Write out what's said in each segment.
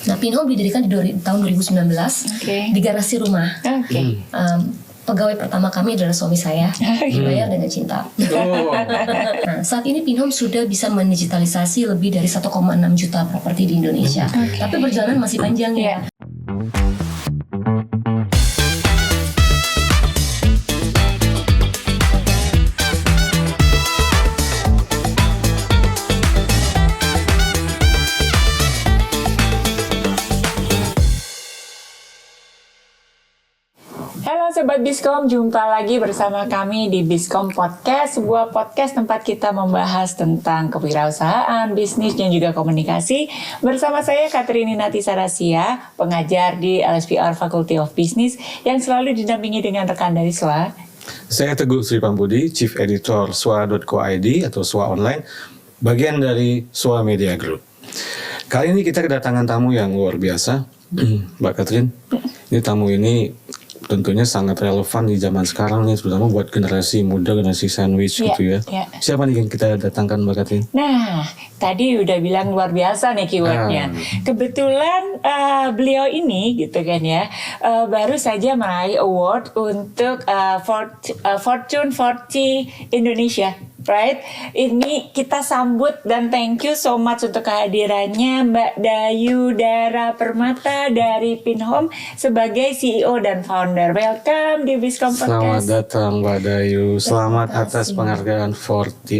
Nah, Pinhome didirikan di tahun 2019 di garasi rumah. Pegawai pertama kami adalah suami saya, dibayar dengan cinta. Nah, saat ini Pinhome sudah bisa mendigitalisasi lebih dari 1,6 juta properti di Indonesia. Tapi perjalanan masih panjang ya. Sobat Bizcom, jumpa lagi bersama kami di Bizcom Podcast, sebuah podcast tempat kita membahas tentang kewirausahaan, bisnis, dan juga komunikasi. Bersama saya Katrini Nati Sarasia, pengajar di LSPR Faculty of Business yang selalu didampingi dengan rekan dari SWA. Saya Teguh Sri Pampudi, Chief Editor SWA.co.id atau SWA Online, bagian dari SWA Media Group. Kali ini kita kedatangan tamu yang luar biasa, Mbak Katrin. Ini tamu ini tentunya sangat relevan di zaman sekarang nih, terutama buat generasi muda, generasi sandwich gitu ya. Siapa nih yang kita datangkan, Mbak Katrin? Nah, tadi udah bilang luar biasa nih keywordnya. Kebetulan beliau ini gitu kan ya, baru saja meraih award untuk Fortune 40 Indonesia. Right, ini kita sambut dan thank you so much untuk kehadirannya Mbak Dayu Dara Permata dari Pinhome sebagai CEO dan founder. Welcome di Bizcom Podcast. Selamat datang Mbak Dayu. Selamat atas penghargaan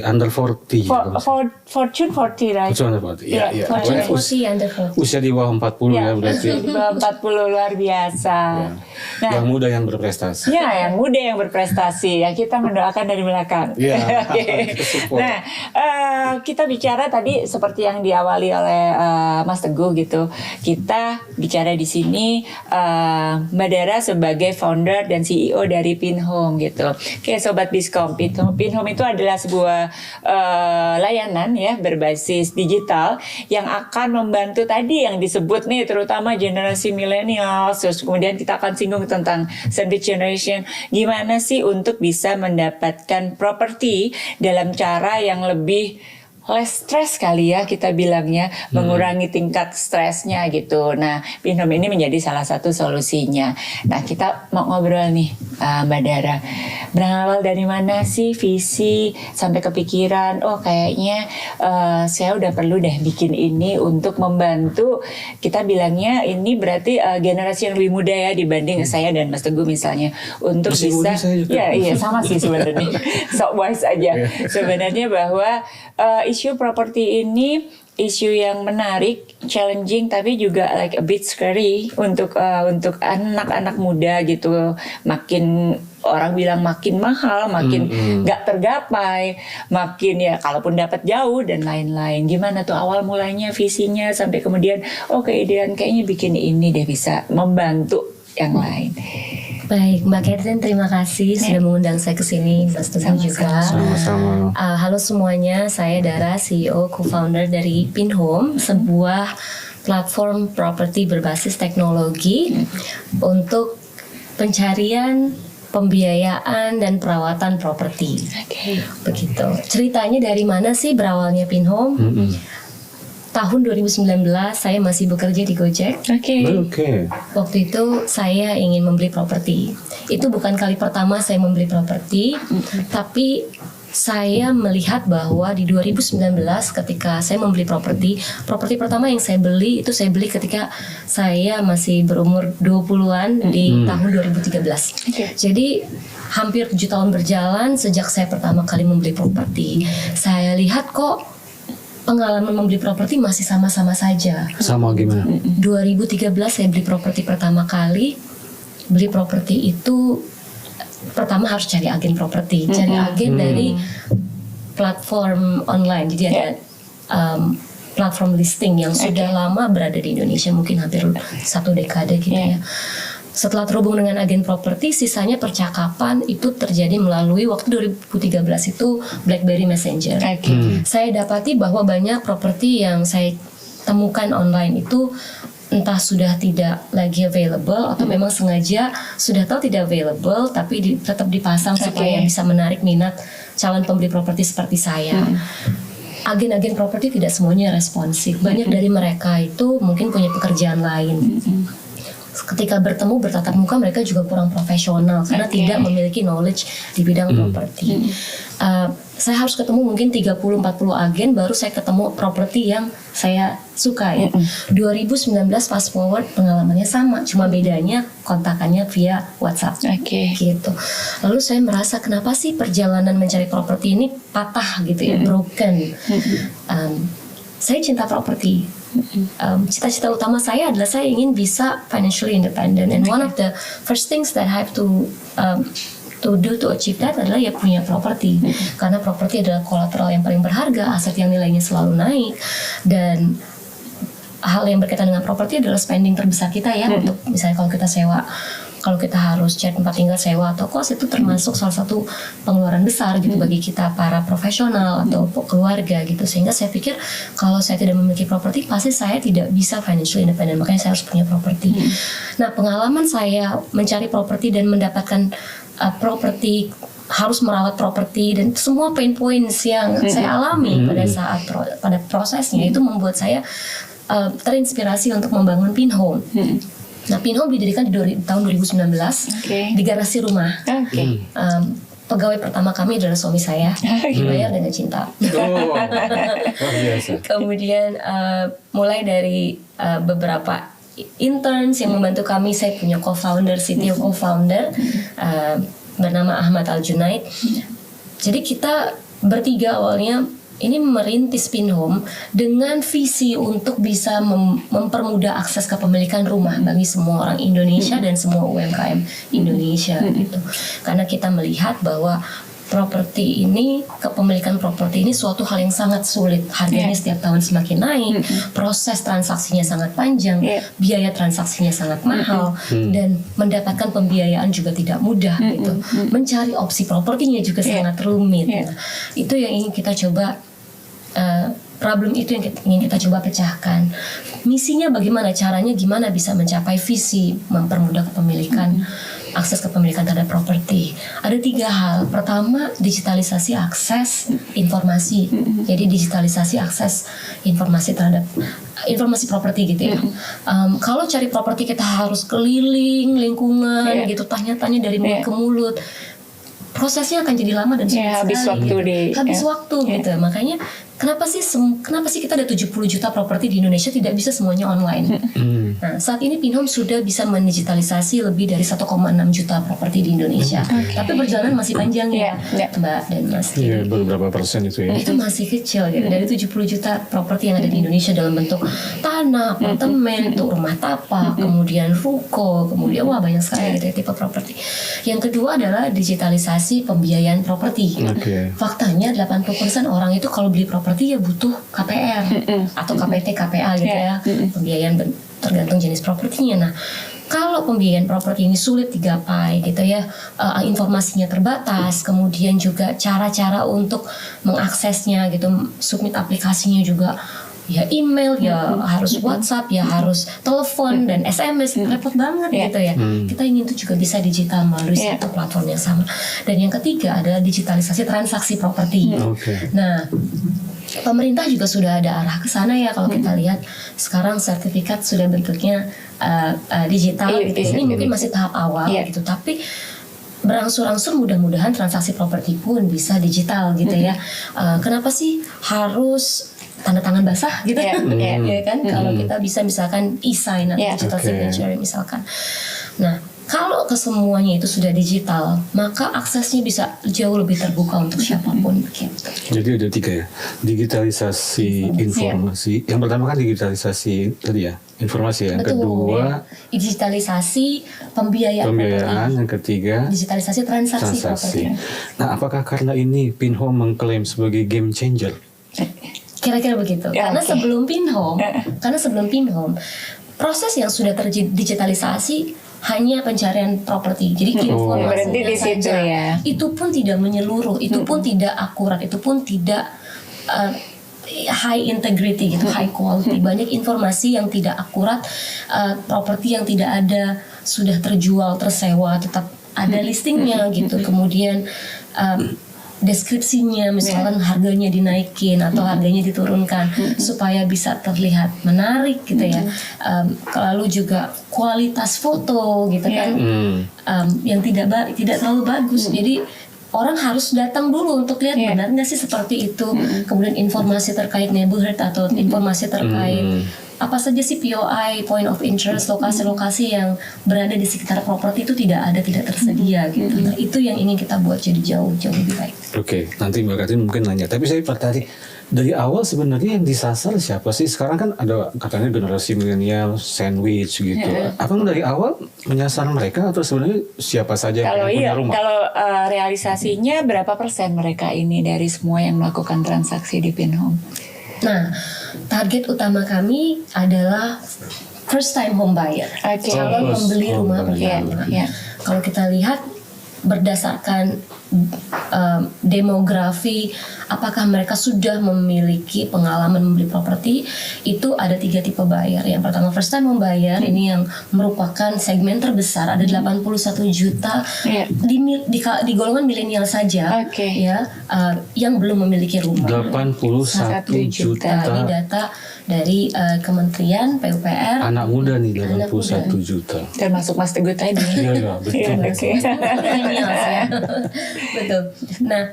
Under 40. Fortune 40, right? Fortune 40. Iya. Fortune 40 Under 40. Usia di bawah 40 ya berarti. Usia di bawah 40 luar biasa. Ya. Nah, yang muda yang berprestasi. Ya, yang muda yang berprestasi. Yang kita mendoakan dari belakang. Iya. Nah, kita bicara tadi seperti yang diawali oleh Mas Teguh gitu. Kita bicara di sini Mbak Dara sebagai founder dan CEO dari Pinhome gitu. Oke, Sobat Bizcom, Pinhome itu adalah sebuah layanan ya berbasis digital yang akan membantu tadi yang disebut nih terutama generasi milenial. Terus kemudian kita akan singgung tentang sandwich generation. Gimana sih untuk bisa mendapatkan properti dalam cara yang lebih less stress kali ya kita bilangnya, mengurangi tingkat stresnya gitu. Nah, Pinhome ini menjadi salah satu solusinya. Nah, kita mau ngobrol nih Mbak Dara. Berawal dari mana sih visi sampai kepikiran, oh kayaknya saya udah perlu deh bikin ini untuk membantu, kita bilangnya ini berarti generasi yang lebih muda ya dibanding saya dan Mas Teguh misalnya, untuk masih bisa iya sama sih sebenarnya. Sok wise aja. Sebenarnya bahwa isu properti ini isu yang menarik, challenging, tapi juga like a bit scary untuk anak-anak muda gitu. Makin orang bilang makin mahal, makin nggak tergapai, makin ya kalaupun dapat jauh dan lain-lain. Gimana tuh awal mulanya, visinya sampai kemudian keidean kayaknya bikin ini deh bisa membantu yang lain. Baik, Mbak Catherine, terima kasih sudah mengundang saya ke sini. Mas Teguh juga. Sama-sama. Halo semuanya, saya Dara, CEO co-founder dari Pinhome, sebuah platform properti berbasis teknologi untuk pencarian, pembiayaan dan perawatan properti. Begitu. Ceritanya dari mana sih berawalnya Pinhome? Tahun 2019 saya masih bekerja di Gojek. Waktu itu saya ingin membeli properti. Itu bukan kali pertama saya membeli properti, tapi saya melihat bahwa di 2019 ketika saya membeli properti pertama yang saya beli itu saya beli ketika saya masih berumur 20-an di tahun 2013. Jadi hampir 7 tahun berjalan sejak saya pertama kali membeli properti. Saya lihat kok pengalaman membeli properti masih sama-sama saja. Sama gimana? 2013 saya beli properti pertama kali. Beli properti itu pertama harus cari agen properti, cari agen dari platform online. Jadi ada platform listing yang sudah lama berada di Indonesia, mungkin hampir 1 dekade gitu ya. Setelah terhubung dengan agen properti, sisanya percakapan itu terjadi melalui waktu 2013 itu BlackBerry Messenger. Saya dapati bahwa banyak properti yang saya temukan online itu entah sudah tidak lagi available atau memang sengaja sudah tahu tidak available tapi tetap dipasang supaya bisa menarik minat calon pembeli properti seperti saya. agen-agen properti tidak semuanya responsif. Banyak dari mereka itu mungkin punya pekerjaan lain. Ketika bertemu bertatap muka mereka juga kurang profesional karena tidak memiliki knowledge di bidang properti. Saya harus ketemu mungkin 30-40 agen baru saya ketemu properti yang saya suka ya. 2019 fast forward pengalamannya sama, cuma bedanya kontakannya via WhatsApp. Gitu. Lalu saya merasa kenapa sih perjalanan mencari properti ini patah gitu ya, broken. Saya cinta properti. Cita-cita utama saya adalah saya ingin bisa financially independent, and one of the first things that I have to do to achieve that adalah ya punya properti, karena properti adalah kolateral yang paling berharga, aset yang nilainya selalu naik, dan hal yang berkaitan dengan properti adalah spending terbesar kita ya. Untuk misalnya kalau kita sewa, kalau kita harus cari tempat tinggal sewa atau kos, itu termasuk salah satu pengeluaran besar gitu bagi kita para profesional atau keluarga gitu. Sehingga saya pikir kalau saya tidak memiliki properti pasti saya tidak bisa financially independent, makanya saya harus punya properti. Nah, pengalaman saya mencari properti dan mendapatkan properti, harus merawat properti dan semua pain points yang saya alami pada saat pada prosesnya itu membuat saya terinspirasi untuk membangun Pinhome. Nah, Pinhome didirikan di tahun 2019 di garasi rumah. Pegawai pertama kami adalah suami saya, dibayar dengan cinta. Kemudian mulai dari beberapa interns yang membantu kami, saya punya co-founder, CTO co-founder bernama Ahmad Al-Junaid. Jadi kita bertiga awalnya ini merintis Pinhome dengan visi untuk bisa mempermudah akses kepemilikan rumah bagi semua orang Indonesia dan semua UMKM Indonesia gitu. Karena kita melihat bahwa properti ini, kepemilikan properti ini suatu hal yang sangat sulit. Harganya setiap tahun semakin naik, proses transaksinya sangat panjang, biaya transaksinya sangat mahal, dan mendapatkan pembiayaan juga tidak mudah gitu. Mencari opsi propertinya juga sangat rumit. Nah, itu yang ingin kita coba, problem itu yang ingin kita coba pecahkan. Misinya bagaimana, caranya gimana bisa mencapai visi mempermudah kepemilikan, akses kepemilikan terhadap properti. Ada 3 hal. Pertama, digitalisasi akses informasi. Jadi digitalisasi akses informasi terhadap informasi properti gitu ya. Kalau cari properti kita harus keliling lingkungan gitu, tanya-tanya dari mulut ke mulut. Prosesnya akan jadi lama dan sulit sekali. Habis waktu gitu. Makanya kenapa sih kita ada 70 juta properti di Indonesia tidak bisa semuanya online. Nah, saat ini Pinhome sudah bisa mendigitalisasi lebih dari 1,6 juta properti di Indonesia. Tapi perjalanan masih panjang ya, Mbak dan Mas. Iya, beberapa persen itu ya. Itu masih kecil gitu. Dari 70 juta properti yang ada di Indonesia dalam bentuk tanah, apartemen, rumah tapak, kemudian ruko, kemudian banyak sekali gitu ya, tipe properti. Yang kedua adalah digitalisasi pembiayaan properti. Faktanya 80% orang itu kalau beli properti ya butuh KPR atau KPT, KPA gitu ya, pembiayaan tergantung jenis propertinya. Nah, kalau pembiayaan properti ini sulit digapai gitu ya, informasinya terbatas, kemudian juga cara-cara untuk mengaksesnya gitu, submit aplikasinya juga ya email, ya harus WhatsApp, ya harus telepon dan SMS, repot banget gitu ya. Kita ingin itu juga bisa digital melalui satu platform yang sama. Dan yang ketiga adalah digitalisasi transaksi properti. Nah, pemerintah juga sudah ada arah ke sana ya. Kalau kita lihat sekarang sertifikat sudah bentuknya digital gitu. Ini mungkin masih tahap awal gitu, tapi berangsur-angsur mudah-mudahan transaksi properti pun bisa digital gitu ya. Kenapa sih harus tanda tangan basah gitu ya kan? Kalau kita bisa misalkan e-sign atau digital signature misalkan. Nah, kalau kesemuanya itu sudah digital, maka aksesnya bisa jauh lebih terbuka untuk siapapun gitu. Jadi ada 3 ya, digitalisasi informasi. Yang pertama kan digitalisasi tadi ya, informasi. Yang kedua digitalisasi pembiayaan. Yang ketiga digitalisasi transaksi properti. Nah, apakah karena ini Pinhome mengklaim sebagai game changer? Kira-kira begitu. Karena sebelum Pinhome, proses yang sudah terdigitalisasi hanya pencarian properti. Jadi informasinya saja. Itu pun tidak menyeluruh, itu pun tidak akurat, itu pun tidak high integrity gitu, high quality. Banyak informasi yang tidak akurat, properti yang tidak ada sudah terjual, tersewa, tetap ada listingnya gitu. Kemudian deskripsinya, misalkan harganya dinaikin atau harganya diturunkan supaya bisa terlihat menarik gitu ya. Lalu juga kualitas foto gitu kan, yang tidak terlalu bagus. Jadi orang harus datang dulu untuk lihat benar nggak sih seperti itu. Kemudian informasi terkait neighborhood atau informasi terkait apa saja sih POI, point of interest, lokasi-lokasi yang berada di sekitar properti itu tidak tersedia gitu. Nah, itu yang ingin kita buat jadi jauh lebih baik. Oke, nanti Mbak Katrin mungkin nanya. Tapi saya tertarik, dari awal sebenarnya yang disasar siapa sih? Sekarang kan ada katanya generasi milenial, sandwich gitu. Apakah dari awal menyasar mereka atau sebenarnya siapa saja yang punya rumah? Kalau realisasinya berapa persen mereka ini dari semua yang melakukan transaksi di Pinhome? Nah, target utama kami adalah first time home buyer, calon pembeli rumah pertama. Kalau kita lihat berdasarkan demografi, apakah mereka sudah memiliki pengalaman membeli properti, itu ada 3 tipe buyer. Yang pertama first time home buyer, ini yang merupakan segmen terbesar, ada 81 juta di golongan milenial saja, ya, yang belum memiliki rumah. 81 juta. Ini data dari Kementerian PUPR. Anak muda nih 81 juta. Termasuk Mas Teguh tadi. Iya, betul. Millennials ya. Betul. Nah,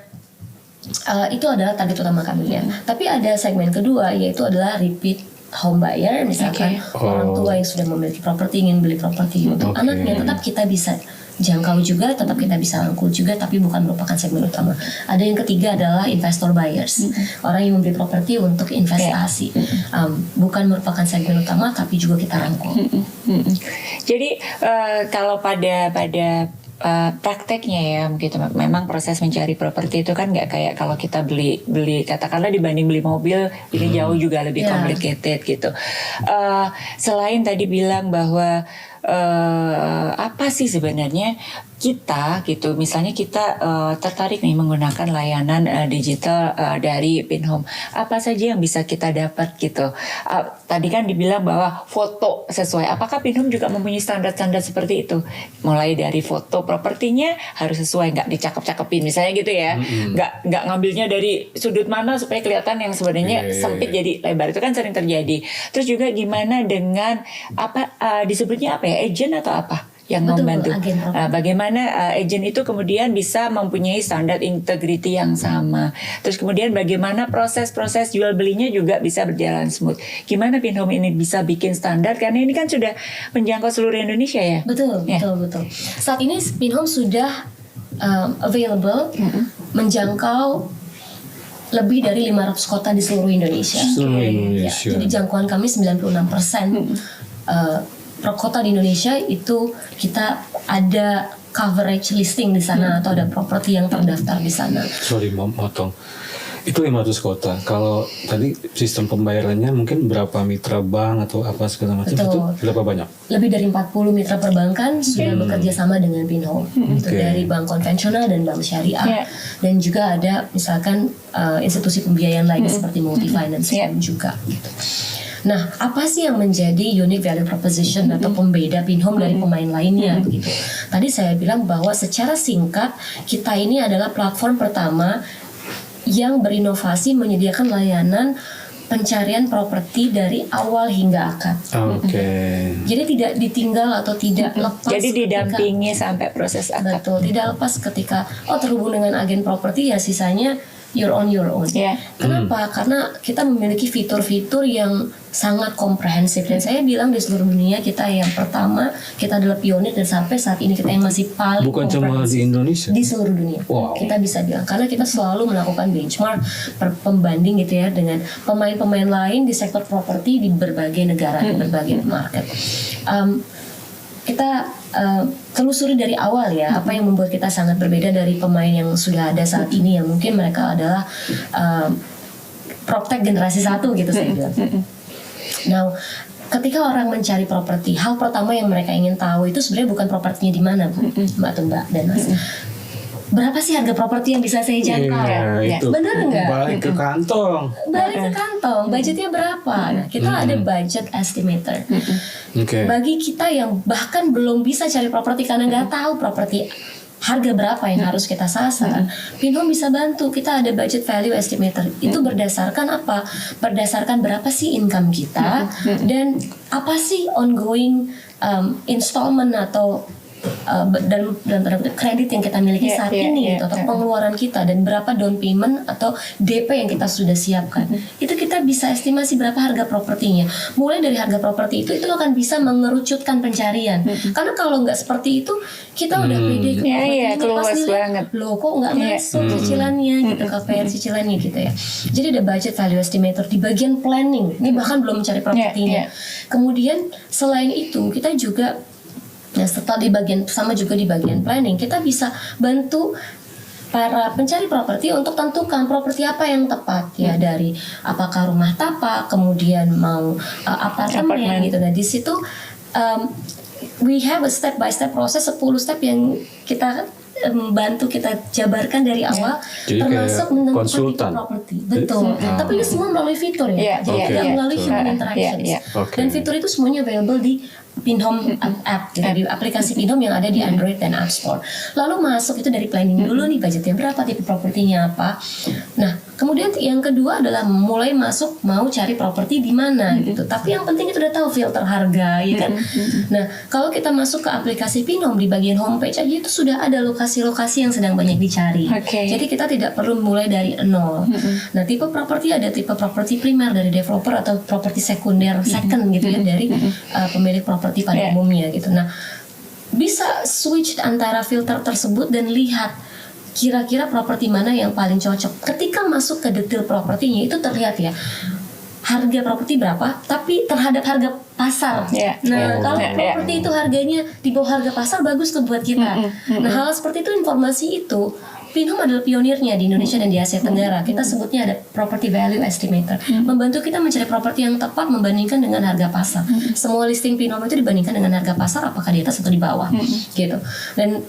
itu adalah target utama kami ya. Tapi ada segmen kedua, yaitu adalah repeat home buyer, misalkan orang tua yang sudah memiliki properti ingin beli properti untuk anaknya, tetap kita bisa jangkau juga, tetap kita bisa rangkul juga, tapi bukan merupakan segmen utama. Ada yang ketiga adalah investor buyers, orang yang membeli properti untuk investasi, bukan merupakan segmen utama, tapi juga kita rangkul. Jadi kalau pada prakteknya ya gitu, memang proses mencari properti itu kan nggak kayak kalau kita beli katakanlah dibanding beli mobil ini jauh juga lebih complicated gitu. Selain tadi bilang bahwa apa sih sebenarnya kita gitu, misalnya kita tertarik nih menggunakan layanan digital dari Pinhome, apa saja yang bisa kita dapat gitu. Tadi kan dibilang bahwa foto sesuai, apakah Pinhome juga mempunyai standar-standar seperti itu? Mulai dari foto propertinya harus sesuai, nggak dicakep-cakepin misalnya gitu ya, nggak ngambilnya dari sudut mana supaya kelihatan yang sebenarnya sempit jadi lebar, itu kan sering terjadi. Terus juga gimana dengan apa disebutnya apa ya, agent atau apa yang membantu, bagaimana agent itu kemudian bisa mempunyai standar integriti yang sama. Terus kemudian bagaimana proses jual belinya juga bisa berjalan smooth. Gimana Pinhome ini bisa bikin standar, karena ini kan sudah menjangkau seluruh Indonesia ya. Betul. Saat ini Pinhome sudah available, menjangkau lebih dari 500 kota di seluruh Indonesia. Ya, jadi jangkauan kami 96%. Kota di Indonesia itu kita ada coverage listing di sana, atau ada properti yang terdaftar di sana. Sorry, motong. Itu 500 kota. Kalau tadi sistem pembayarannya mungkin berapa mitra bank atau apa segala macam, itu berapa banyak? Lebih dari 40 mitra perbankan sudah bekerja sama dengan Pinhome. Itu dari bank konvensional dan bank syariah. Dan juga ada misalkan institusi pembiayaan lain seperti multi finance juga gitu. Nah, apa sih yang menjadi unique value proposition atau pembeda Pinhome dari pemain lainnya begitu? Tadi saya bilang bahwa secara singkat kita ini adalah platform pertama yang berinovasi menyediakan layanan pencarian properti dari awal hingga akad. Jadi tidak ditinggal atau tidak lepas. Jadi didampingi sampai proses akad. Betul, tidak lepas ketika terhubung dengan agen properti, ya sisanya you're on your own. Kenapa? Karena kita memiliki fitur-fitur yang sangat komprehensif, dan saya bilang di seluruh dunia kita yang pertama, kita adalah pionir, dan sampai saat ini kita yang masih paling bukan cuma di Indonesia, di seluruh dunia. Kita bisa bilang karena kita selalu melakukan benchmark pembanding gitu ya dengan pemain-pemain lain di sektor properti di berbagai negara, di berbagai market. Kita telusuri dari awal ya apa yang membuat kita sangat berbeda dari pemain yang sudah ada saat ini, yang mungkin mereka adalah PropTech generasi 1 gitu saya bilang. Nah, ketika orang mencari properti, hal pertama yang mereka ingin tahu itu sebenarnya bukan propertinya di mana, Mbak dan Mas. Berapa sih harga properti yang bisa saya jangkau? Benar nggak? Balik ke kantong. Budgetnya berapa? Nah, kita ada budget estimator. Bagi kita yang bahkan belum bisa cari properti karena nggak tahu properti harga berapa yang harus kita sasar. Pinhome bisa bantu. Kita ada budget value estimator. Itu berdasarkan apa? Berdasarkan berapa sih income kita dan apa sih ongoing installment atau dalam tanda kutip kredit yang kita miliki saat ini gitu, atau pengeluaran kita dan berapa down payment atau DP yang kita sudah siapkan. Itu kita bisa estimasi berapa harga propertinya. Mulai dari harga properti itu akan bisa mengerucutkan pencarian. Karena kalau nggak seperti itu kita udah pede keluas banget. Loh kok nggak masuk cicilannya gitu, KPR cicilannya gitu ya. Jadi ada budget value estimator di bagian planning. Ini bahkan belum mencari propertinya. Kemudian selain itu kita juga setelah di bagian sama juga di bagian planning, kita bisa bantu para pencari properti untuk tentukan properti apa yang tepat ya, dari apakah rumah tapak, kemudian mau apartemen gitu. Nah di situ we have a step by step proses, 10 step yang kita bantu kita jabarkan dari awal, Jadi termasuk menentukan konsultan. properti. Betul. Tapi ini semua melalui fitur ya. Jadi tidak melalui human interactions. Dan fitur itu semuanya available di Pinhome app, gitu, di aplikasi Pinhome yang ada di Android dan App Store. Lalu masuk itu dari planning dulu nih, budgetnya berapa, tipe propertinya apa. Nah, kemudian yang kedua adalah mulai masuk mau cari properti di mana gitu. Tapi yang penting itu udah tahu filter harga, ya kan. Nah, kalau kita masuk ke aplikasi Pinhome di bagian homepage aja itu sudah ada lokasi-lokasi yang sedang banyak dicari. Jadi kita tidak perlu mulai dari nol. Nah, tipe properti ada tipe properti primer dari developer atau properti sekunder second gitu ya dari pemilik properti pada umumnya gitu. Nah, bisa switch antara filter tersebut dan lihat kira-kira properti mana yang paling cocok. Ketika masuk ke detail propertinya itu terlihat ya harga properti berapa, tapi terhadap harga pasar. Nah, kalau properti itu harganya di bawah harga pasar, bagus tuh buat kita. Nah, hal seperti itu, informasi itu Pinhome adalah pionirnya di Indonesia dan di Asia Tenggara. Kita sebutnya ada property value estimator, membantu kita mencari properti yang tepat membandingkan dengan harga pasar. Semua listing Pinhome itu dibandingkan dengan harga pasar, apakah di atas atau di bawah, gitu. Dan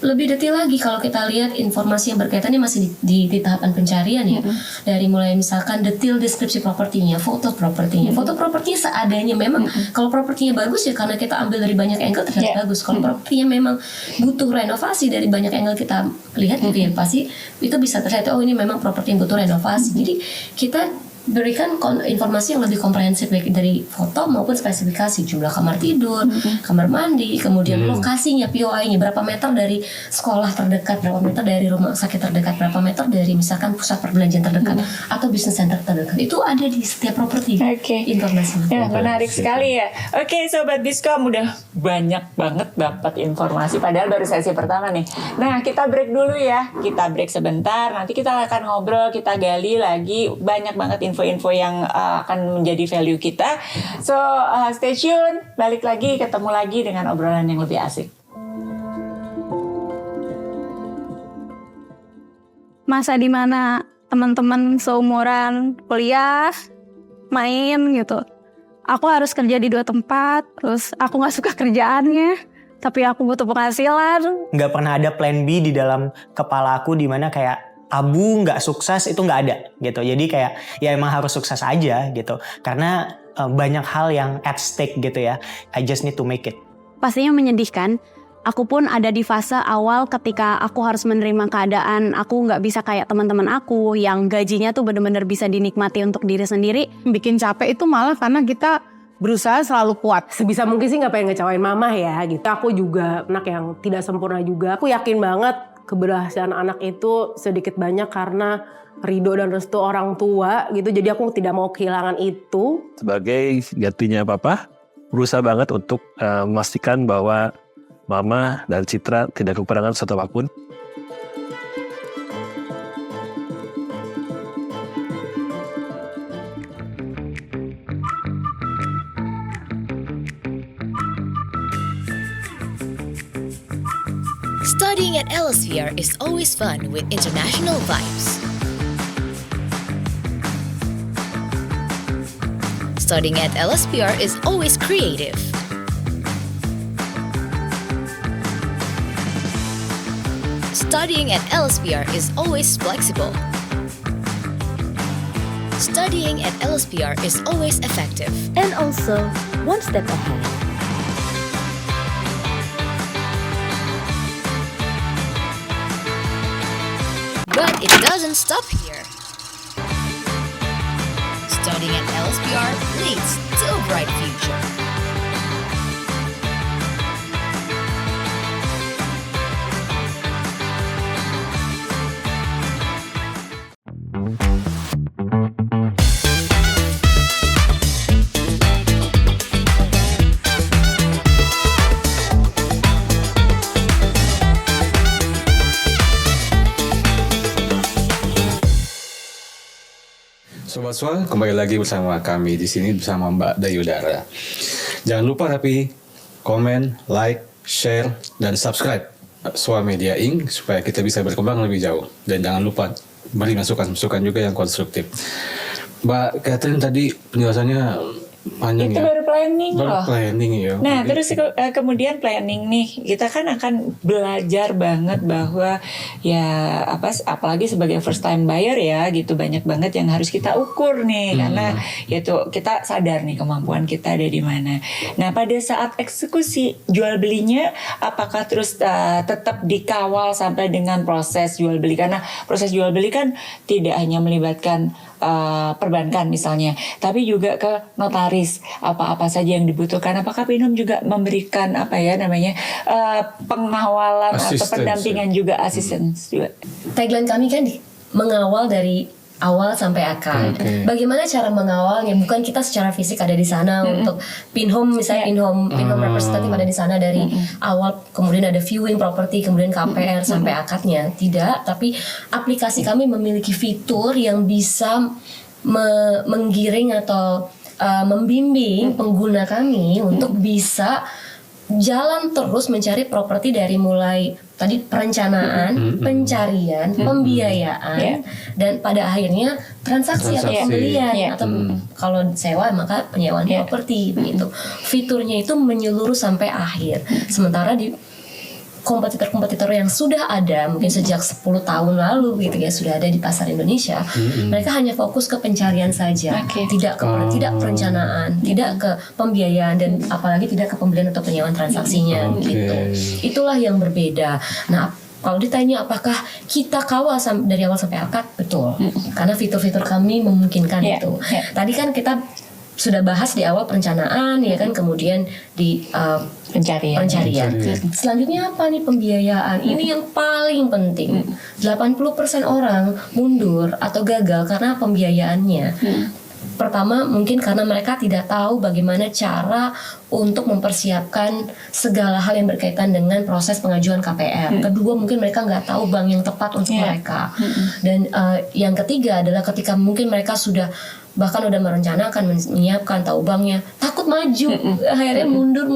lebih detail lagi kalau kita lihat informasi yang berkaitannya masih di tahapan pencarian ya. Dari mulai misalkan detail deskripsi propertinya, foto propertinya. Foto propertinya seadanya memang. Kalau propertinya bagus ya karena kita ambil dari banyak angle terlihat bagus. Kalau propertinya memang butuh renovasi dari banyak angle kita lihat gitu ya, pasti itu bisa terlihat oh ini memang properti yang butuh renovasi. Jadi kita berikan informasi yang lebih komprehensif baik dari foto maupun spesifikasi, jumlah kamar tidur, kamar mandi, kemudian lokasinya, POI-nya, berapa meter dari sekolah terdekat, berapa meter dari rumah sakit terdekat, berapa meter dari misalkan pusat perbelanjaan terdekat atau business center terdekat. Itu ada di setiap properti informasinya. Ya, menarik sekali ya. Oke, Sobat Biskom, udah banyak banget dapat informasi padahal baru sesi pertama nih. Nah, kita break dulu ya. Kita break sebentar, nanti kita akan ngobrol, kita gali lagi banyak banget info-info yang akan menjadi value kita. So, stay tune. Balik lagi, ketemu lagi dengan obrolan yang lebih asik. Masa dimana teman-teman seumuran kuliah, main gitu. Aku harus kerja di 2 tempat, terus aku gak suka kerjaannya, tapi aku butuh penghasilan. Gak pernah ada plan B di dalam kepala aku di mana kayak tabu nggak sukses itu nggak ada gitu. Jadi kayak ya emang harus sukses aja gitu. Karena banyak hal yang at stake gitu ya. I just need to make it. Pastinya menyedihkan. Aku pun ada di fase awal ketika aku harus menerima keadaan aku nggak bisa kayak teman-teman aku yang gajinya tuh benar-benar bisa dinikmati untuk diri sendiri. Bikin capek itu malah karena kita berusaha selalu kuat. Sebisa mungkin sih nggak pengen ngecewain mama ya gitu. Aku juga anak yang tidak sempurna juga. Aku yakin banget keberhasilan anak itu sedikit banyak karena ridho dan restu orang tua gitu. Jadi aku tidak mau kehilangan itu. Sebagai gantinya papa, berusaha banget untuk memastikan bahwa mama dan Citra tidak kekurangan sesuatu apapun. Studying at Elsevier is always fun with international vibes. Studying at Elsevier is always creative. Studying at Elsevier is always flexible. Studying at Elsevier is always effective. And also, one step ahead. But it doesn't stop here. Studying at LSPR leads to a bright future. Sobat SWA, kembali lagi bersama kami di sini bersama Mbak Dayudara. Jangan lupa tapi komen, like, share, dan subscribe SWA Media Inc. supaya kita bisa berkembang lebih jauh. Dan jangan lupa beri masukan-masukan juga yang konstruktif. Mbak Catherine tadi penjelasannya panjang Itu ya. baru planning Baru loh. planning ya. Nah, Jadi, terus kemudian planning nih, kita kan akan belajar banget bahwa ya apalagi sebagai first time buyer ya gitu, banyak banget yang harus kita ukur nih karena yaitu kita sadar nih kemampuan kita ada di mana. Nah, pada saat eksekusi jual belinya apakah terus tetap dikawal sampai dengan proses jual beli, karena proses jual beli kan tidak hanya melibatkan perbankan misalnya, tapi juga ke notaris, apa-apa saja yang dibutuhkan. Apakah Pinhome juga memberikan pengawalan atau Assistance, pendampingan juga, assistance juga? Tagline kami kan mengawal dari awal sampai akar. Oke. Bagaimana cara mengawalnya? Bukan kita secara fisik ada di sana untuk Pinhome, misalnya Pinhome representatif ada di sana dari awal, kemudian ada viewing property, kemudian KPR sampai akadnya. Tidak, tapi aplikasi kami memiliki fitur yang bisa menggiring atau membimbing pengguna kami untuk bisa jalan terus mencari properti dari mulai tadi perencanaan, pencarian, pembiayaan, dan pada akhirnya transaksi atau Transaksi. pembelian atau kalau sewa maka penyewaan properti begitu. Fiturnya itu menyeluruh sampai akhir. Sementara di kompetitor-kompetitor yang sudah ada mungkin sejak 10 tahun lalu gitu ya, sudah ada di pasar Indonesia, mereka hanya fokus ke pencarian saja, tidak ke perencanaan, tidak ke pembiayaan, dan apalagi tidak ke pembelian atau penyewaan transaksinya gitu. Itulah yang berbeda. Nah, kalau ditanya apakah kita kawal dari awal sampai akad, betul, karena fitur-fitur kami memungkinkan itu. Tadi kan kita sudah bahas di awal perencanaan ya kan, kemudian di pencarian. Selanjutnya apa nih? Pembiayaan. Ini yang paling penting. 80% orang mundur atau gagal karena pembiayaannya. Pertama mungkin karena mereka tidak tahu bagaimana cara untuk mempersiapkan segala hal yang berkaitan dengan proses pengajuan KPR. Kedua mungkin mereka nggak tahu bank yang tepat untuk mereka. Dan yang ketiga adalah ketika mungkin mereka sudah bahkan udah merencanakan, menyiapkan, tahu banknya, takut maju, akhirnya mundur,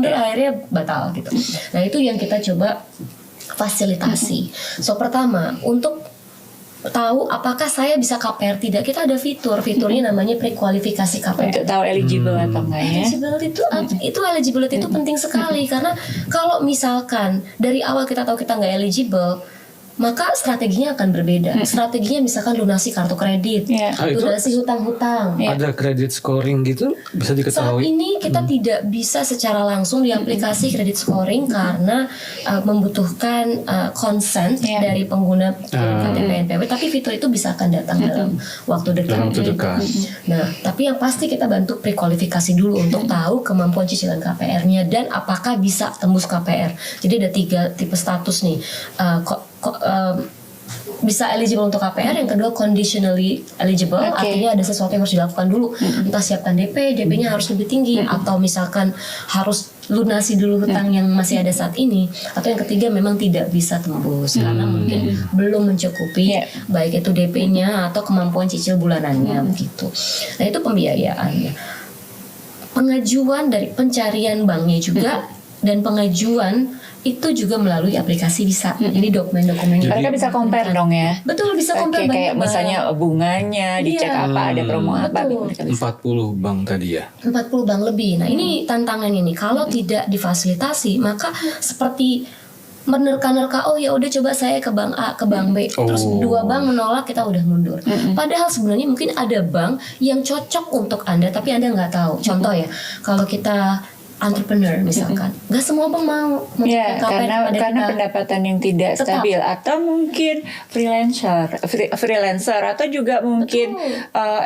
akhirnya batal gitu. Nah itu yang kita coba fasilitasi. So pertama untuk tahu apakah saya bisa KPR tidak, kita ada fiturnya namanya prekualifikasi KPR. Untuk tahu eligible atau enggak ya? Eligibility itu penting sekali, karena kalau misalkan dari awal kita tahu kita nggak eligible, maka strateginya akan berbeda. Strateginya misalkan lunasi kartu kredit, lunasi hutang-hutang. ada credit scoring gitu bisa Saat diketahui. ini kita tidak bisa secara langsung di aplikasi kredit scoring karena membutuhkan consent dari pengguna KTP NPWP, tapi fitur itu bisa akan datang dalam waktu dekat. Nah, tapi yang pasti kita bantu prekualifikasi dulu untuk tahu kemampuan cicilan KPR-nya dan apakah bisa tembus KPR. Jadi ada 3 tipe status nih. Bisa eligible untuk KPR, yang kedua conditionally eligible, artinya ada sesuatu yang harus dilakukan dulu, entah siapkan DP-nya harus lebih tinggi, atau misalkan harus lunasi dulu hutang yang masih ada saat ini, atau yang ketiga memang tidak bisa tembus karena mungkin belum mencukupi baik itu DP-nya atau kemampuan cicil bulanannya begitu. Nah itu pembiayaannya. Pengajuan dari pencarian banknya juga dan pengajuan itu juga melalui aplikasi bisa. Jadi dokumen-dokumen Mereka bisa compare dong ya. Betul, bisa compare kayak banyak misalnya bunganya dicek apa, ada promo apa. betul. Mereka bisa. 40 bank tadi ya. 40 bank lebih. Nah, ini tantangan ini. Kalau tidak difasilitasi, maka seperti menerka-nerka, oh ya udah coba saya ke bank A, ke bank B, terus 2 bank menolak, kita udah mundur. Padahal sebenarnya mungkin ada bank yang cocok untuk Anda, tapi Anda nggak tahu. Contoh ya, kalau kita entrepreneur misalkan, nggak semua bank mau Ya, memberikan KPR kepada karena kita. pendapatan yang tidak Tetap. stabil, atau mungkin freelancer atau juga mungkin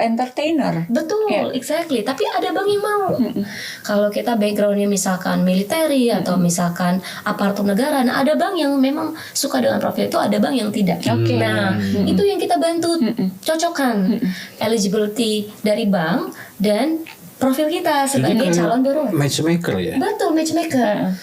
entertainer. Betul, Ya. exactly. Tapi ada bank yang mau. Kalau kita backgroundnya misalkan military atau misalkan aparatur negara, nah ada bank yang memang suka dengan profil itu, ada bank yang tidak. Oke. Nah, itu yang kita bantu cocokkan eligibility dari bank dan profil kita Jadi sebagai kayak calon baru. matchmaker ya. Betul, matchmaker.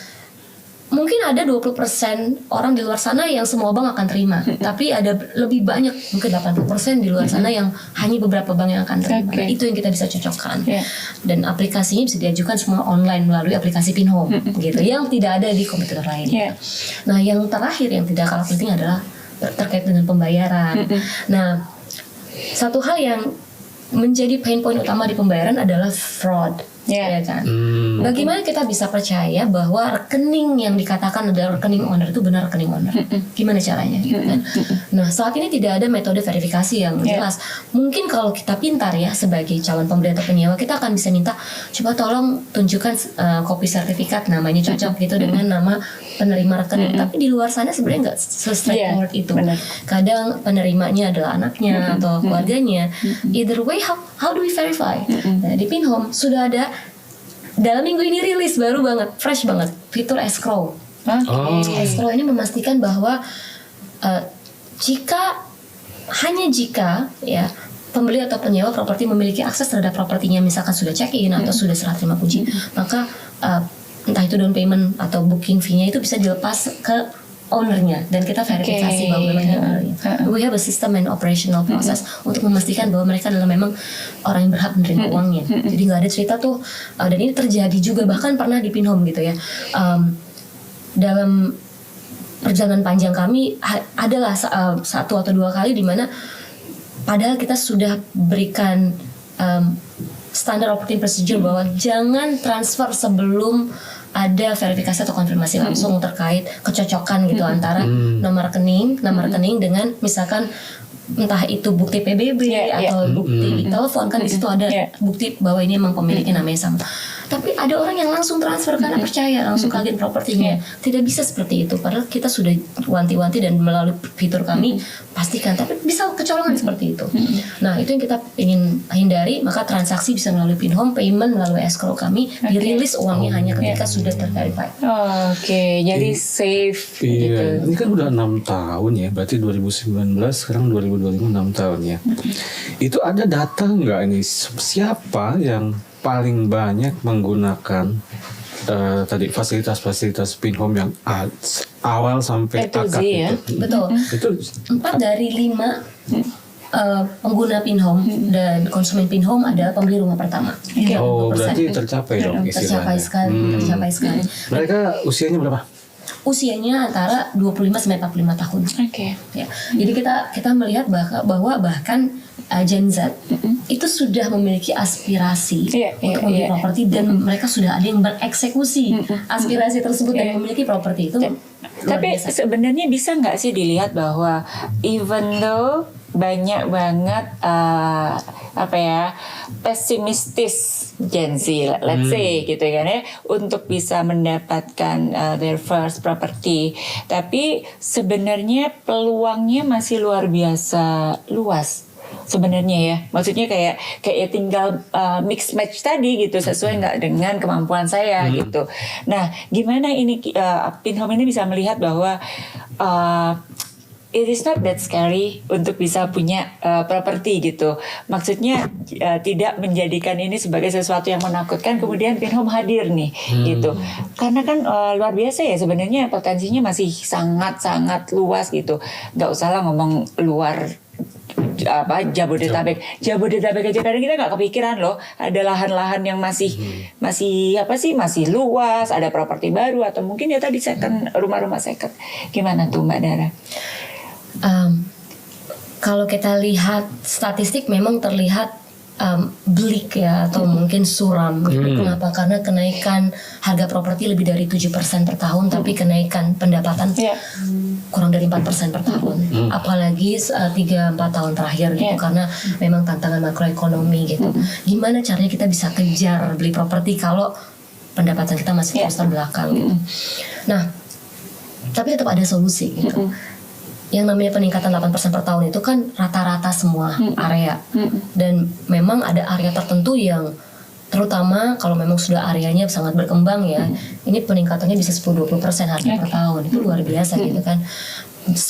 Mungkin ada 20% orang di luar sana yang semua bank akan terima, tapi ada lebih banyak, mungkin 80% di luar sana yang hanya beberapa bank yang akan terima. Oke. Nah, itu yang kita bisa cocokkan. Ya. Dan aplikasinya bisa diajukan semua online melalui aplikasi Pinhome gitu, yang tidak ada di komputer lain. Ya. Nah, yang terakhir yang tidak kalah penting adalah terkait dengan pembayaran. Nah, satu hal yang menjadi pain point utama di pembayaran adalah fraud, Ya. ya kan? Bagaimana kita bisa percaya bahwa rekening yang dikatakan adalah rekening owner itu benar rekening owner? Gimana caranya? Gitu kan? Nah, saat ini tidak ada metode verifikasi yang jelas. Mungkin kalau kita pintar ya sebagai calon pembeli atau penyewa, kita akan bisa minta, coba tolong tunjukkan kopi sertifikat namanya cocok gitu dengan nama penerima rekening. Tapi di luar sana sebenarnya nggak se-straightforward itu. benar. Kadang penerimanya adalah anaknya atau keluarganya. Either way, how do we verify? Nah, di Pinhome sudah ada, dalam minggu ini rilis baru banget, fresh banget, fitur escrow. Oh. Escrow ini memastikan bahwa hanya jika ya pembeli atau penyewa properti memiliki akses terhadap propertinya, misalkan sudah check-in atau sudah serah terima kunci, maka entah itu down payment atau booking fee-nya itu bisa dilepas ke ownernya, dan kita verifikasi Oke. bahwa memang dia ownernya. We have a system and operational process untuk memastikan bahwa mereka adalah memang orang yang berhak menerima uangnya. Jadi nggak ada cerita tuh, dan ini terjadi juga bahkan pernah di Pinhome gitu ya. Dalam perjalanan panjang kami adalah satu atau dua kali di mana padahal kita sudah berikan standar operating procedure bahwa jangan transfer sebelum ada verifikasi atau konfirmasi langsung terkait kecocokan gitu antara nama rekening dengan misalkan entah itu bukti PBB atau bukti telepon, kan di situ ada bukti bahwa ini memang pemiliknya namanya sama. Tapi ada orang yang langsung transfer karena percaya, langsung kaget propertinya. Tidak bisa seperti itu. Padahal kita sudah wanti-wanti dan melalui fitur kami pastikan. Tapi bisa kecolongan seperti itu. Nah, itu yang kita ingin hindari. Maka transaksi bisa melalui Pinhome, payment melalui escrow kami, dirilis uangnya hanya ketika sudah terverified. Oke, jadi safe gitu. Iya, ini kan udah 6 tahun ya, berarti 2019 sekarang 2025 6 tahun ya. Itu ada data nggak ini siapa yang paling banyak menggunakan tadi fasilitas-fasilitas Pinhome yang awal sampai Itu akad sih ya. itu? Betul. Itu 4 dari 5 pengguna Pinhome dan konsumen Pinhome adalah pembeli rumah pertama. oh 20%. berarti tercapai dong Tercapai istilahnya. sekali. Mereka usianya berapa? Usianya antara 25 sampai 45 tahun. Oke. Ya. Jadi kita melihat bahwa bahkan Gen Z itu sudah memiliki aspirasi untuk membeli properti, dan mereka sudah ada yang bereksekusi aspirasi tersebut dan memiliki properti itu. Tapi sebenarnya bisa nggak sih dilihat bahwa even though banyak banget pesimistis Gen Z, let's say gitu kan ya, untuk bisa mendapatkan their first property, tapi sebenarnya peluangnya masih luar biasa luas sebenarnya ya. Maksudnya kayak tinggal mix match tadi gitu, sesuai nggak dengan kemampuan saya gitu. Nah, gimana ini Pinhome ini bisa melihat bahwa it is not that scary untuk bisa punya properti gitu. Maksudnya tidak menjadikan ini sebagai sesuatu yang menakutkan, kemudian Pinhome hadir nih gitu. Karena kan luar biasa ya sebenarnya, potensinya masih sangat-sangat luas gitu. Nggak usah lah ngomong luar Jabodetabek aja kadang kita nggak kepikiran loh, ada lahan-lahan yang masih luas, ada properti baru atau mungkin ya tadi second, rumah-rumah second. Gimana tuh Mbak Dara? Kalau kita lihat statistik memang terlihat bleak ya, atau mungkin suram. Kenapa? Karena kenaikan harga properti lebih dari 7% per tahun, tapi kenaikan pendapatan kurang dari 4% per tahun. Apalagi 3-4 tahun terakhir gitu, karena memang tantangan makroekonomi gitu. Gimana caranya kita bisa kejar beli properti kalau pendapatan kita masih terus terbelakang gitu. Nah, tapi tetap ada solusi gitu. Yang namanya peningkatan 8% per tahun itu kan rata-rata semua area. Dan memang ada area tertentu yang terutama kalau memang sudah areanya sangat berkembang ya, ini peningkatannya bisa 10-20% harga per tahun. Itu luar biasa gitu kan.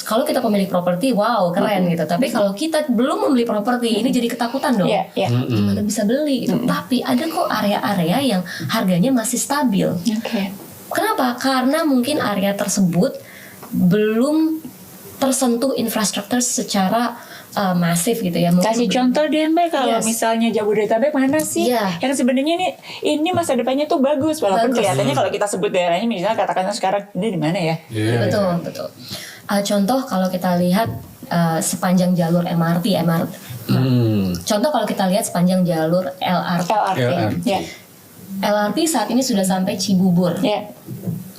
Kalau kita pemilik properti, wow keren gitu. Tapi kalau kita belum membeli properti, ini jadi ketakutan dong. Gimana bisa beli gitu. Tapi ada kok area-area yang harganya masih stabil. Kenapa? Karena mungkin area tersebut belum tersentuh infrastruktur secara masif gitu ya. Kasih contoh deh Mbak, kalau misalnya Jabodetabek mana sih yang sebenarnya ini masa depannya tuh bagus, walaupun kelihatannya kalau kita sebut daerahnya misalnya katakanlah sekarang ini di mana ya? Betul. Contoh kalau kita lihat sepanjang jalur MRT. Contoh kalau kita lihat sepanjang jalur LRT. LRT saat ini sudah sampai Cibubur.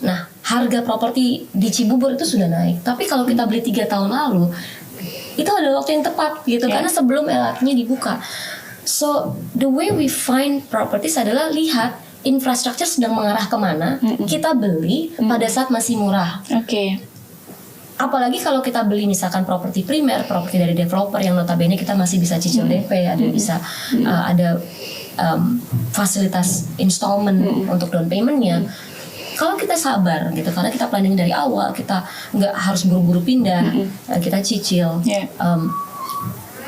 Nah, harga properti di Cibubur itu sudah naik. Tapi kalau kita beli 3 tahun lalu, itu adalah waktu yang tepat gitu, karena sebelum LRT-nya dibuka. So, the way we find properties adalah lihat infrastruktur sedang mengarah kemana, kita beli pada saat masih murah. Apalagi kalau kita beli misalkan properti primer, properti dari developer yang notabene kita masih bisa cicil DP, ada fasilitas installment untuk down payment-nya. Kalau kita sabar gitu, karena kita planning dari awal, kita nggak harus buru-buru pindah, kita cicil.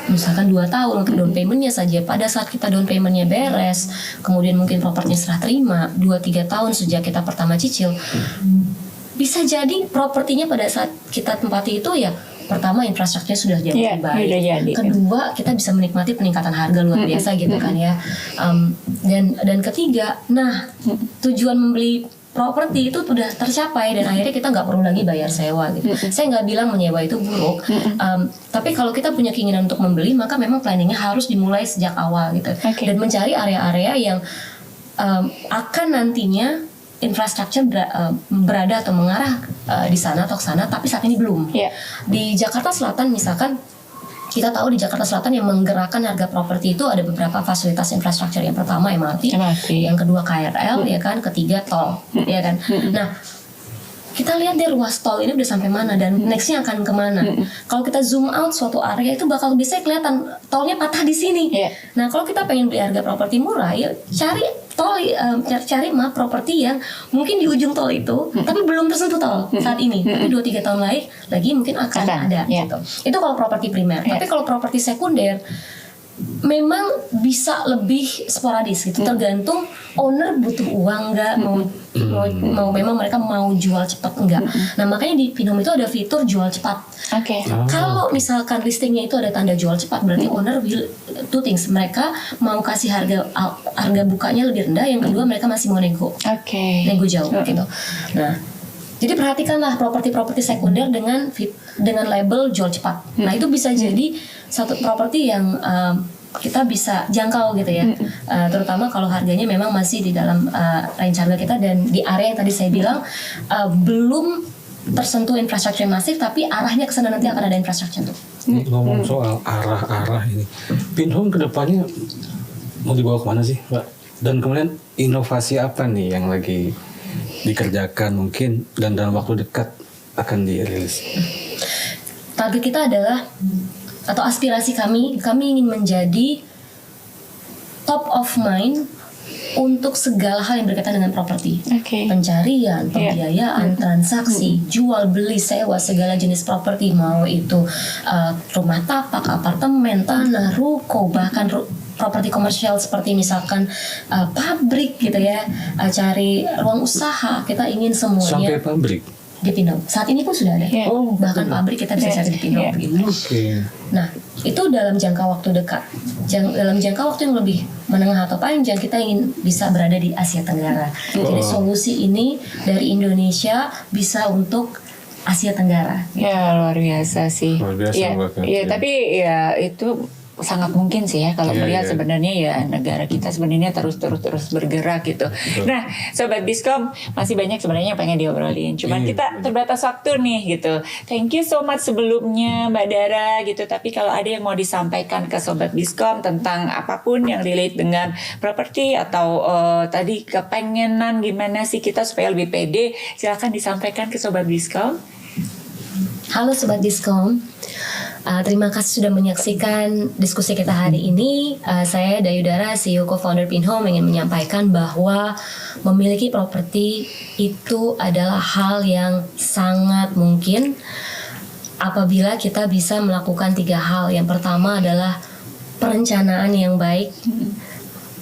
Misalkan 2 tahun untuk down payment-nya saja. Pada saat kita down payment-nya beres, kemudian mungkin propertinya serah terima, 2-3 tahun sejak kita pertama cicil, bisa jadi propertinya pada saat kita tempati itu ya, pertama infrastrukturnya sudah jauh lebih baik. Kedua, kita bisa menikmati peningkatan harga luar biasa gitu kan ya. Dan ketiga, nah tujuan membeli properti itu sudah tercapai dan akhirnya kita nggak perlu lagi bayar sewa gitu. Saya nggak bilang menyewa itu buruk, tapi kalau kita punya keinginan untuk membeli, maka memang planningnya harus dimulai sejak awal gitu. Dan mencari area-area yang akan nantinya infrastruktur berada atau mengarah di sana atau ke sana, tapi saat ini belum. Di Jakarta Selatan misalkan, kita tahu di Jakarta Selatan yang menggerakkan harga properti itu ada beberapa fasilitas infrastruktur. Yang pertama MRT. Yang kedua KRL, ya kan, ketiga tol, ya kan. Nah, kita lihat deh ruas tol ini udah sampai mana dan nextnya akan kemana. Kalau kita zoom out suatu area itu bakal bisa kelihatan tolnya patah di sini. Nah, kalau kita pengen beli harga properti murah, ya cari properti yang mungkin di ujung tol itu, tapi belum tersentuh tol saat ini. Tapi 2-3 tahun lagi mungkin akan ada gitu. Itu kalau properti primer. Tapi kalau properti sekunder, memang bisa lebih sporadis gitu, tergantung owner butuh uang nggak, mau memang mereka mau jual cepat enggak. Nah, makanya di Pinhome itu ada fitur jual cepat. Kalau misalkan listingnya itu ada tanda jual cepat, berarti owner will two things. Mereka mau kasih harga bukanya lebih rendah, yang kedua mereka masih mau nego jauh gitu. Nah, jadi perhatikanlah properti-properti sekunder dengan label jual cepat. Nah, itu bisa jadi satu properti yang kita bisa jangkau gitu ya, terutama kalau harganya memang masih di dalam range harga kita dan di area yang tadi saya bilang belum tersentuh infrastruktur yang masif, tapi arahnya ke sana nanti akan ada infrastruktur tuh. Ngomong soal arah-arah ini, Pinhome kedepannya mau dibawa kemana sih, Mbak? Dan kemudian inovasi apa nih yang lagi dikerjakan mungkin dan dalam waktu dekat akan dirilis? Target kita adalah, atau aspirasi kami ingin menjadi top of mind untuk segala hal yang berkaitan dengan properti. Pencarian, pembiayaan, transaksi, jual beli, sewa, segala jenis properti, mau itu rumah tapak, apartemen, tanah, ruko, bahkan properti komersial seperti misalkan pabrik gitu ya, cari ruang usaha, kita ingin semuanya. Sampai pabrik? Di Pinhome. Saat ini pun sudah ada. Bahkan pabrik kita bisa cari di Pinhome gitu. Nah, itu dalam jangka waktu dekat. Dalam jangka waktu yang lebih menengah atau panjang, kita ingin bisa berada di Asia Tenggara. Jadi solusi ini dari Indonesia bisa untuk Asia Tenggara. Ya, luar biasa sih. Luar biasa, tapi ya itu sangat mungkin sih ya kalau Iya, melihat iya. sebenarnya ya negara kita sebenarnya terus bergerak gitu. Nah, Sobat Biskom masih banyak sebenarnya yang pengen diobrolin. Cuman kita terbatas waktu nih gitu. Thank you so much sebelumnya Mbak Dara gitu. Tapi kalau ada yang mau disampaikan ke Sobat Biskom tentang apapun yang relate dengan properti atau tadi kepengenan gimana sih kita supaya lebih pede, silakan disampaikan ke Sobat Biskom. Halo Sobat Diskom, terima kasih sudah menyaksikan diskusi kita hari ini. Saya Dayudara, CEO Co-founder Pinhome, ingin menyampaikan bahwa memiliki properti itu adalah hal yang sangat mungkin apabila kita bisa melakukan 3 hal. Yang pertama adalah perencanaan yang baik.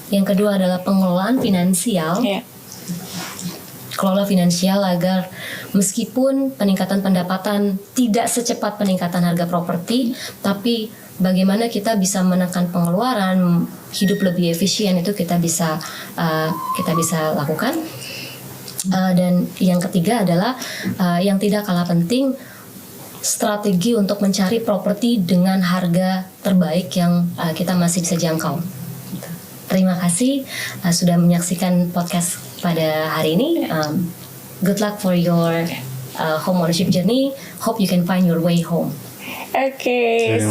Yang kedua adalah pengelolaan finansial. Ya. Kelola finansial agar meskipun peningkatan pendapatan tidak secepat peningkatan harga properti, tapi bagaimana kita bisa menekan pengeluaran, hidup lebih efisien, itu kita bisa lakukan. Dan yang ketiga adalah yang tidak kalah penting, strategi untuk mencari properti dengan harga terbaik yang kita masih bisa jangkau. Terima kasih sudah menyaksikan podcast pada hari ini. Good luck for your home ownership journey. Hope you can find your way home. Oke,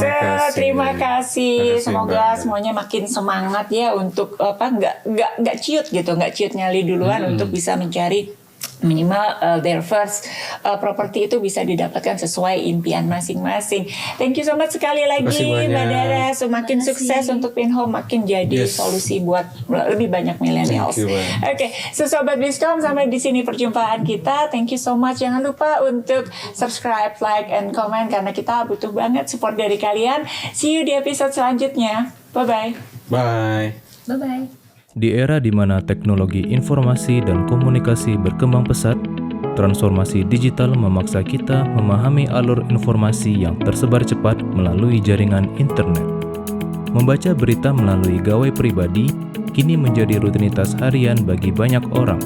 terima kasih. Semoga Mbak. semuanya makin semangat ya untuk nggak ciut gitu, nggak ciut nyali duluan untuk bisa mencari minimal their first property itu bisa didapatkan sesuai impian masing-masing. Thank you so much sekali lagi Terima kasih Mbak banyak. Dara. Semakin sukses untuk Pinhome, makin jadi Yes. solusi buat lebih banyak millennials. Thank you, Mbak. Oke, Sobat Biskom, sampai di sini perjumpaan kita. Thank you so much. Jangan lupa untuk subscribe, like, and comment karena kita butuh banget support dari kalian. See you di episode selanjutnya. Bye-bye. Bye. Bye-bye. Di era di mana teknologi informasi dan komunikasi berkembang pesat, transformasi digital memaksa kita memahami alur informasi yang tersebar cepat melalui jaringan internet. Membaca berita melalui gawai pribadi kini menjadi rutinitas harian bagi banyak orang.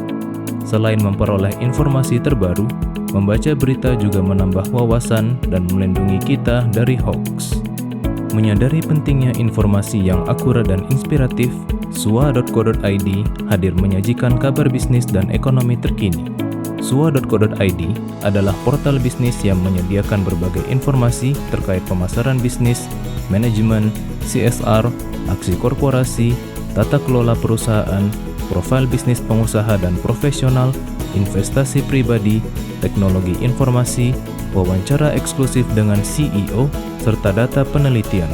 Selain memperoleh informasi terbaru, membaca berita juga menambah wawasan dan melindungi kita dari hoax. Menyadari pentingnya informasi yang akurat dan inspiratif, sua.co.id hadir menyajikan kabar bisnis dan ekonomi terkini. Sua.co.id adalah portal bisnis yang menyediakan berbagai informasi terkait pemasaran bisnis, manajemen, CSR, aksi korporasi, tata kelola perusahaan, profil bisnis pengusaha dan profesional, investasi pribadi, teknologi informasi, wawancara eksklusif dengan CEO, serta data penelitian.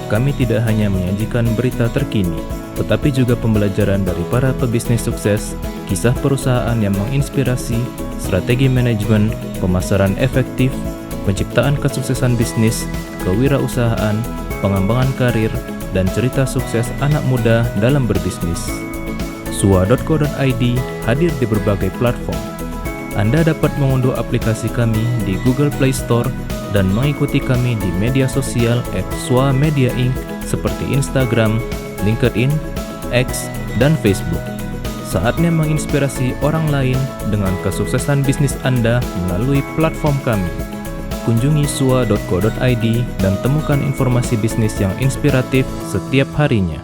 Kami tidak hanya menyajikan berita terkini, tetapi juga pembelajaran dari para pebisnis sukses, kisah perusahaan yang menginspirasi, strategi manajemen, pemasaran efektif, penciptaan kesuksesan bisnis, kewirausahaan, pengembangan karir, dan cerita sukses anak muda dalam berbisnis. Sua.co.id hadir di berbagai platform. Anda dapat mengunduh aplikasi kami di Google Play Store dan mengikuti kami di media sosial @swa-media-inc seperti Instagram, LinkedIn, X, dan Facebook. Saatnya menginspirasi orang lain dengan kesuksesan bisnis Anda melalui platform kami. Kunjungi sua.co.id dan temukan informasi bisnis yang inspiratif setiap harinya.